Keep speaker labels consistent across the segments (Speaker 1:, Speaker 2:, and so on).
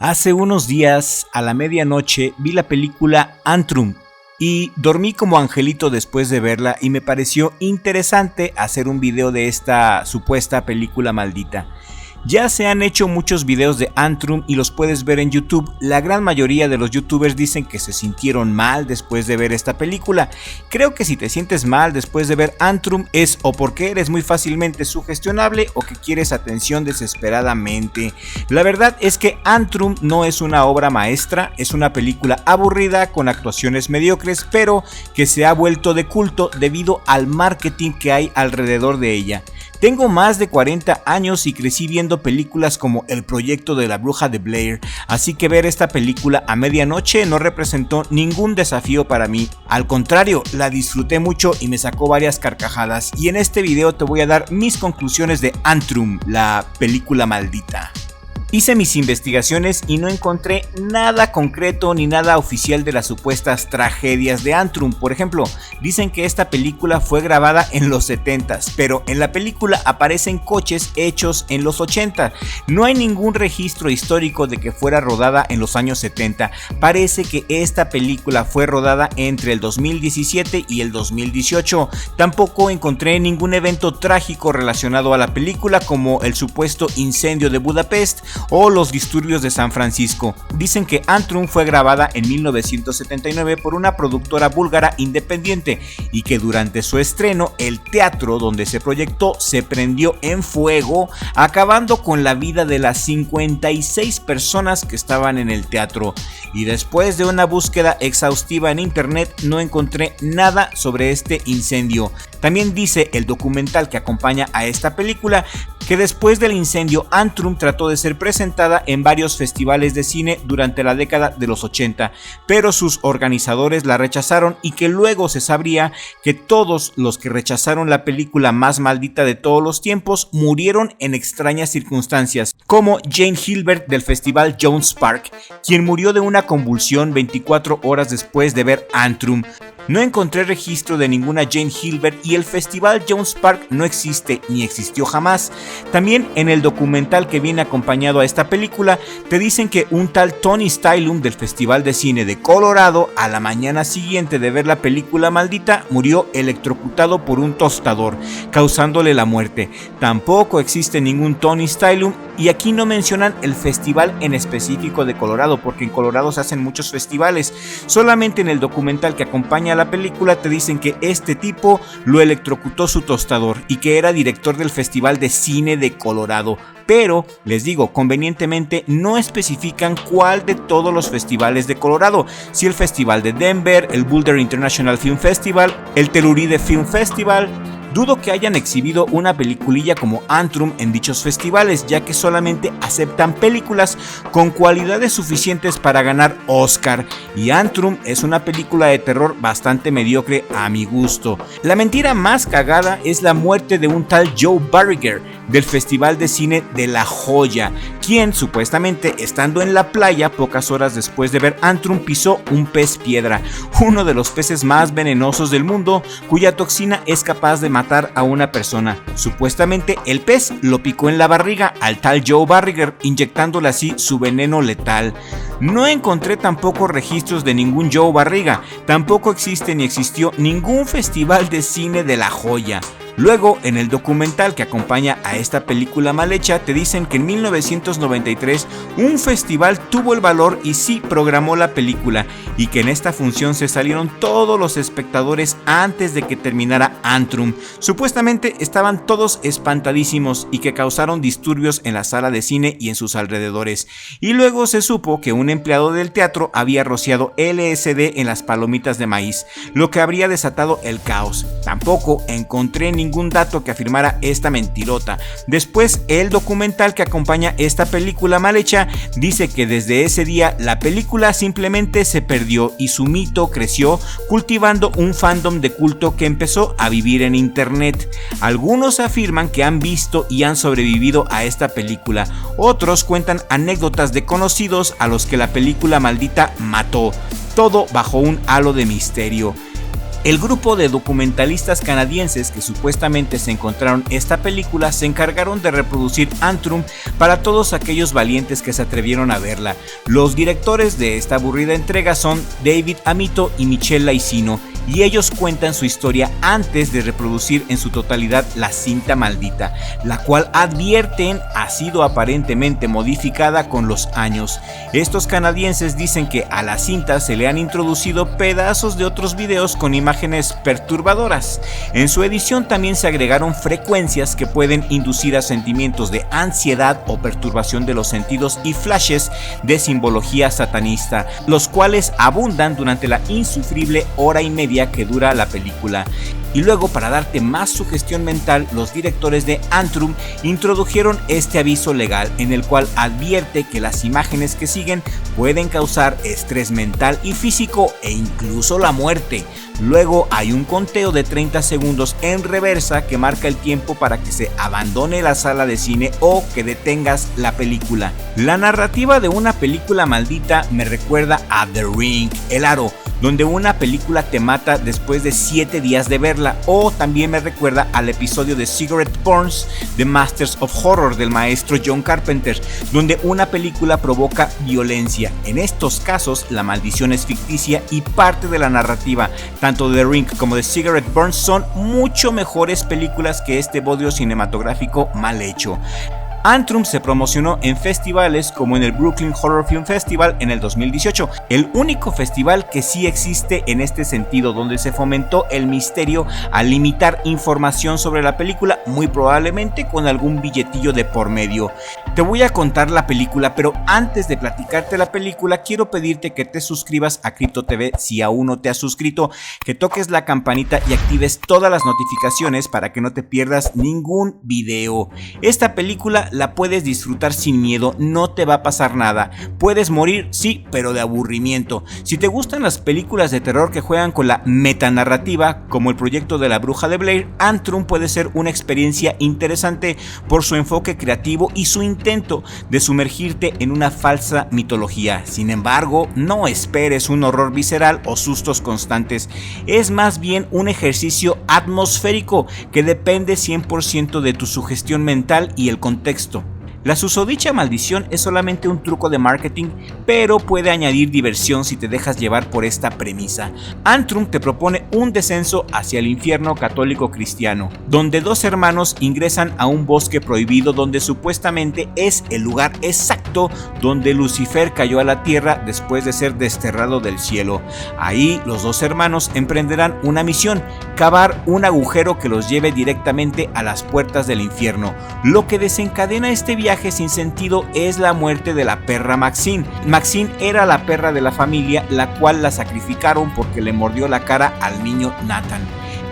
Speaker 1: Hace unos días, a la medianoche, vi la película Antrum y dormí como angelito después de verla y me pareció interesante hacer un video de esta supuesta película maldita. Ya se han hecho muchos videos de Antrum y los puedes ver en YouTube. La gran mayoría de los youtubers dicen que se sintieron mal después de ver esta película. Creo que si te sientes mal después de ver Antrum es o porque eres muy fácilmente sugestionable o que quieres atención desesperadamente. La verdad es que Antrum no es una obra maestra, es una película aburrida con actuaciones mediocres, pero que se ha vuelto de culto debido al marketing que hay alrededor de ella. Tengo más de 40 años y crecí viendo películas como El proyecto de la bruja de Blair, así que ver esta película a medianoche no representó ningún desafío para mí. Al contrario, la disfruté mucho y me sacó varias carcajadas, y en este video te voy a dar mis conclusiones de Antrum, la película maldita. Hice mis investigaciones y no encontré nada concreto ni nada oficial de las supuestas tragedias de Antrum. Por ejemplo, dicen que esta película fue grabada en los 70s, pero en la película aparecen coches hechos en los 80. No hay ningún registro histórico de que fuera rodada en los años 70. Parece que esta película fue rodada entre el 2017 y el 2018. Tampoco encontré ningún evento trágico relacionado a la película, como el supuesto incendio de Budapest o los disturbios de San Francisco. Dicen que Antrum fue grabada en 1979 por una productora búlgara independiente y que durante su estreno el teatro donde se proyectó se prendió en fuego, acabando con la vida de las 56 personas que estaban en el teatro. Y después de una búsqueda exhaustiva en internet no encontré nada sobre este incendio. También dice el documental que acompaña a esta película que después del incendio Antrum trató de ser presentada en varios festivales de cine durante la década de los 80, pero sus organizadores la rechazaron y que luego se sabría que todos los que rechazaron la película más maldita de todos los tiempos murieron en extrañas circunstancias, como Jane Hilbert del festival Jones Park, quien murió de una convulsión 24 horas después de ver Antrum. No encontré registro de ninguna Jane Hilbert y el festival Jones Park no existe ni existió jamás. También en el documental que viene acompañado a esta película te dicen que un tal Tony Stylum del Festival de Cine de Colorado, a la mañana siguiente de ver la película maldita, murió electrocutado por un tostador, causándole la muerte. Tampoco existe ningún Tony Stylum y aquí no mencionan el festival en específico de Colorado, porque en Colorado se hacen muchos festivales. Solamente en el documental que acompaña a la película te dicen que este tipo lo electrocutó su tostador y que era director del Festival de Cine de Colorado. Pero, les digo, convenientemente no especifican cuál de todos los festivales de Colorado, si el Festival de Denver, el Boulder International Film Festival, el Telluride Film Festival. Dudo que hayan exhibido una peliculilla como Antrum en dichos festivales, ya que solamente aceptan películas con cualidades suficientes para ganar Oscar, y Antrum es una película de terror bastante mediocre a mi gusto. La mentira más cagada es la muerte de un tal Joe Barriger del Festival de Cine de La Joya, quien supuestamente estando en la playa pocas horas después de ver Antrum pisó un pez piedra, uno de los peces más venenosos del mundo, cuya toxina es capaz de matar a una persona. Supuestamente el pez lo picó en la barriga al tal Joe Barriger, inyectándole así su veneno letal. No encontré tampoco registros de ningún Joe Barriga, tampoco existe ni existió ningún festival de cine de La Joya. Luego, en el documental que acompaña a esta película mal hecha, te dicen que en 1993 un festival tuvo el valor y sí programó la película, y que en esta función se salieron todos los espectadores antes de que terminara Antrum. Supuestamente estaban todos espantadísimos y que causaron disturbios en la sala de cine y en sus alrededores. Y luego se supo que un empleado del teatro había rociado LSD en las palomitas de maíz, lo que habría desatado el caos. Tampoco encontré ningún dato que afirmara esta mentirota. Después, el documental que acompaña esta película mal hecha dice que desde ese día la película simplemente se perdió y su mito creció, cultivando un fandom de culto que empezó a vivir en internet. Algunos afirman que han visto y han sobrevivido a esta película, otros cuentan anécdotas de conocidos a los que la película maldita mató, todo bajo un halo de misterio. El grupo de documentalistas canadienses que supuestamente se encontraron esta película se encargaron de reproducir Antrum para todos aquellos valientes que se atrevieron a verla. Los directores de esta aburrida entrega son David Amito y Michel Laicino, y ellos cuentan su historia antes de reproducir en su totalidad la cinta maldita, la cual advierten ha sido aparentemente modificada con los años. Estos canadienses dicen que a la cinta se le han introducido pedazos de otros videos con imágenes perturbadoras. En su edición también se agregaron frecuencias que pueden inducir a sentimientos de ansiedad o perturbación de los sentidos y flashes de simbología satanista, los cuales abundan durante la insufrible hora y media que dura la película. Y luego, para darte más sugestión mental, los directores de Antrum introdujeron este aviso legal en el cual advierte que las imágenes que siguen pueden causar estrés mental y físico e incluso la muerte. Luego hay un conteo de 30 segundos en reversa que marca el tiempo para que se abandone la sala de cine o que detengas la película. La narrativa de una película maldita me recuerda a The Ring, El Aro, donde una película te mata después de 7 días de verla, o también me recuerda al episodio de Cigarette Burns de Masters of Horror del maestro John Carpenter, donde una película provoca violencia. En estos casos la maldición es ficticia y parte de la narrativa. Tanto The Ring como The Cigarette Burns son mucho mejores películas que este bodrio cinematográfico mal hecho. Antrum se promocionó en festivales como en el Brooklyn Horror Film Festival en el 2018, el único festival que sí existe en este sentido, donde se fomentó el misterio al limitar información sobre la película, muy probablemente con algún billetillo de por medio. Te voy a contar la película, pero antes de platicarte la película, quiero pedirte que te suscribas a Crypto TV si aún no te has suscrito, que toques la campanita y actives todas las notificaciones para que no te pierdas ningún video. Esta película la puedes disfrutar sin miedo, no te va a pasar nada. Puedes morir, sí, pero de aburrimiento. Si te gustan las películas de terror que juegan con la metanarrativa, como el proyecto de la Bruja de Blair, Antrum puede ser una experiencia interesante por su enfoque creativo y su intento de sumergirte en una falsa mitología. Sin embargo, no esperes un horror visceral o sustos constantes. Es más bien un ejercicio atmosférico que depende 100% de tu sugestión mental y el contexto. La susodicha maldición es solamente un truco de marketing, pero puede añadir diversión si te dejas llevar por esta premisa. Antrum te propone un descenso hacia el infierno católico cristiano, donde dos hermanos ingresan a un bosque prohibido donde supuestamente es el lugar exacto donde Lucifer cayó a la tierra después de ser desterrado del cielo. Ahí los dos hermanos emprenderán una misión: cavar un agujero que los lleve directamente a las puertas del infierno. Lo que desencadena este viaje sin sentido es la muerte de la perra Maxine. Maxine era la perra de la familia, la cual la sacrificaron porque le mordió la cara al niño Nathan.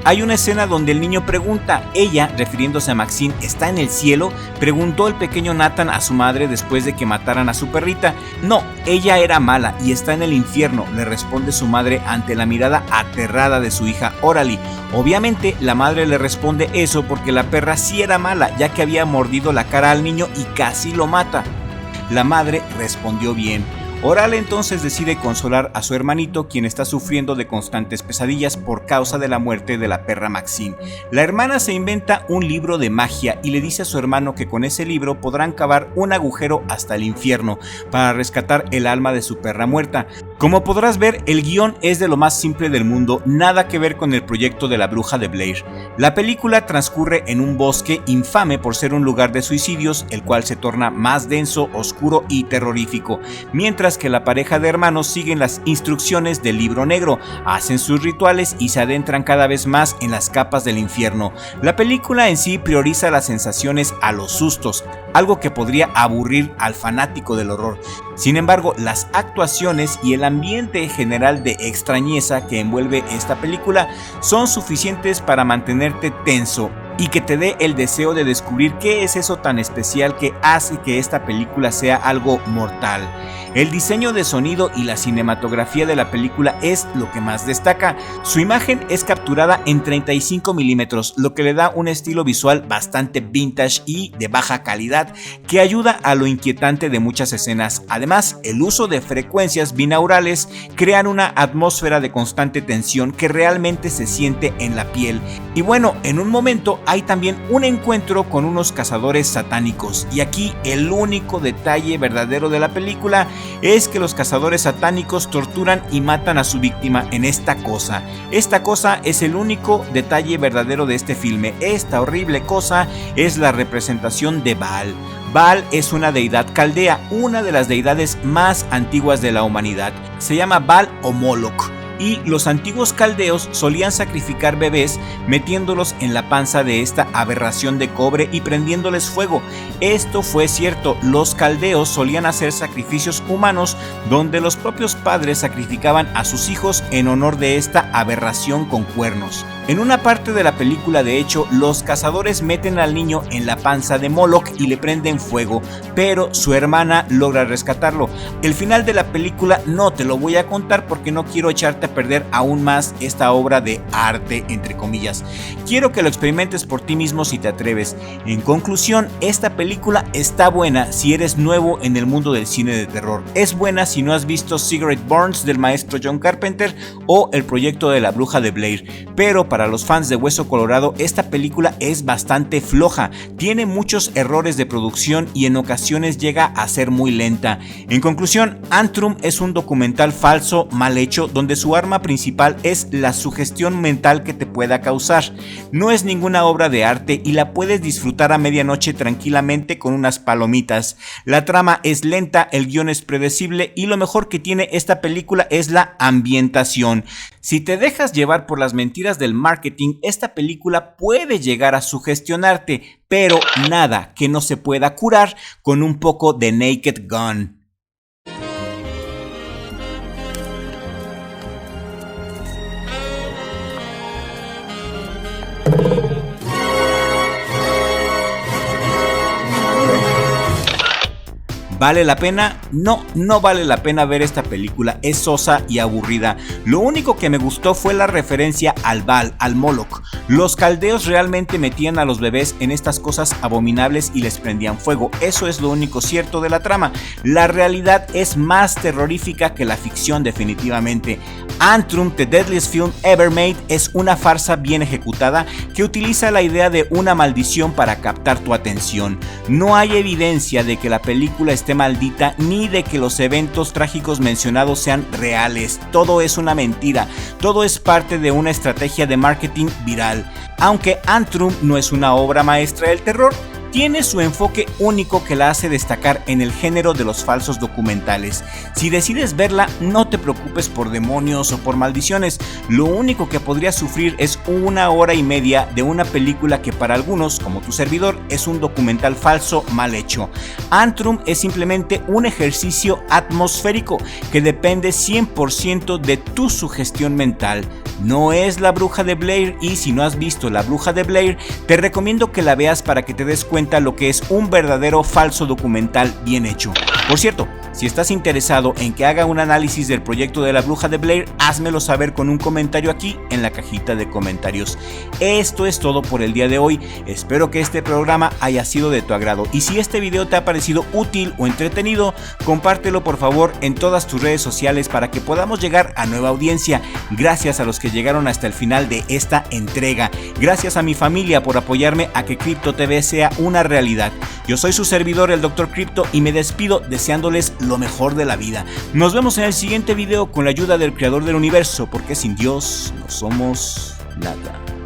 Speaker 1: Hay una escena donde el niño pregunta, ella, refiriéndose a Maxine, ¿está en el cielo?, preguntó el pequeño Nathan a su madre después de que mataran a su perrita. No, ella era mala y está en el infierno, le responde su madre ante la mirada aterrada de su hija Oralie. Obviamente la madre le responde eso porque la perra sí era mala, ya que había mordido la cara al niño y casi lo mata. La madre respondió bien. Oralie entonces decide consolar a su hermanito, quien está sufriendo de constantes pesadillas por causa de la muerte de la perra Maxine. La hermana se inventa un libro de magia y le dice a su hermano que con ese libro podrán cavar un agujero hasta el infierno para rescatar el alma de su perra muerta. Como podrás ver, el guión es de lo más simple del mundo, nada que ver con el proyecto de la Bruja de Blair. La película transcurre en un bosque infame por ser un lugar de suicidios, el cual se torna más denso, oscuro y terrorífico, mientras que la pareja de hermanos siguen las instrucciones del libro negro, hacen sus rituales y se adentran cada vez más en las capas del infierno. La película en sí prioriza las sensaciones a los sustos, algo que podría aburrir al fanático del horror. Sin embargo, las actuaciones y el ambiente general de extrañeza que envuelve esta película son suficientes para mantenerte tenso y que te dé el deseo de descubrir qué es eso tan especial que hace que esta película sea algo mortal. El diseño de sonido y la cinematografía de la película es lo que más destaca. Su imagen es capturada en 35 milímetros, lo que le da un estilo visual bastante vintage y de baja calidad, que ayuda a lo inquietante de muchas escenas. Además, el uso de frecuencias binaurales crean una atmósfera de constante tensión que realmente se siente en la piel. Y bueno, en un momento hay también un encuentro con unos cazadores satánicos, y aquí el único detalle verdadero de la película es que los cazadores satánicos torturan y matan a su víctima en esta cosa. Esta cosa es el único detalle verdadero de este filme. Esta horrible cosa es la representación de Baal. Baal es una deidad caldea, una de las deidades más antiguas de la humanidad. Se llama Baal o Moloch. Y los antiguos caldeos solían sacrificar bebés metiéndolos en la panza de esta aberración de cobre y prendiéndoles fuego. Esto fue cierto, los caldeos solían hacer sacrificios humanos donde los propios padres sacrificaban a sus hijos en honor de esta aberración con cuernos. En una parte de la película, de hecho, los cazadores meten al niño en la panza de Moloch y le prenden fuego, pero su hermana logra rescatarlo. El final de la película no te lo voy a contar porque no quiero echarte a perder aún más esta obra de arte, entre comillas. Quiero que lo experimentes por ti mismo si te atreves. En conclusión, esta película está buena si eres nuevo en el mundo del cine de terror. Es buena si no has visto Cigarette Burns del maestro John Carpenter o El proyecto de la bruja de Blair, pero para los fans de Hueso Colorado, esta película es bastante floja, tiene muchos errores de producción y en ocasiones llega a ser muy lenta. En conclusión, Antrum es un documental falso, mal hecho, donde su arma principal es la sugestión mental que te pueda causar. No es ninguna obra de arte y la puedes disfrutar a medianoche tranquilamente con unas palomitas. La trama es lenta, el guión es predecible y lo mejor que tiene esta película es la ambientación. Si te dejas llevar por las mentiras del marketing, esta película puede llegar a sugestionarte, pero nada que no se pueda curar con un poco de Naked Gun. ¿Vale la pena? No, no vale la pena ver esta película, es sosa y aburrida. Lo único que me gustó fue la referencia al Baal, al Moloch. Los caldeos realmente metían a los bebés en estas cosas abominables y les prendían fuego. Eso es lo único cierto de la trama. La realidad es más terrorífica que la ficción, definitivamente. Antrum, The Deadliest Film Ever Made, es una farsa bien ejecutada que utiliza la idea de una maldición para captar tu atención. No hay evidencia de que la película esté maldita ni de que los eventos trágicos mencionados sean reales. Todo es una mentira, todo es parte de una estrategia de marketing viral. Aunque Antrum no es una obra maestra del terror, tiene su enfoque único que la hace destacar en el género de los falsos documentales. Si decides verla, no te preocupes por demonios o por maldiciones. Lo único que podrías sufrir es 1 hora y media de una película que para algunos, como tu servidor, es un documental falso mal hecho. Antrum es simplemente un ejercicio atmosférico que depende 100% de tu sugestión mental. No es La Bruja de Blair, y si no has visto La Bruja de Blair, te recomiendo que la veas para que te des cuenta lo que es un verdadero falso documental bien hecho. Por cierto, si estás interesado en que haga un análisis del proyecto de La Bruja de Blair, házmelo saber con un comentario aquí en la cajita de comentarios. Esto es todo por el día de hoy. Espero que este programa haya sido de tu agrado, y si este video te ha parecido útil o entretenido, compártelo por favor en todas tus redes sociales para que podamos llegar a nueva audiencia. Gracias a los que llegaron hasta el final de esta entrega. Gracias a mi familia por apoyarme a que Crypto TV sea una realidad. Yo soy su servidor, el Dr. Crypto, y me despido deseándoles lo mejor de la vida. Nos vemos en el siguiente video con la ayuda del creador del universo, porque sin Dios no somos nada.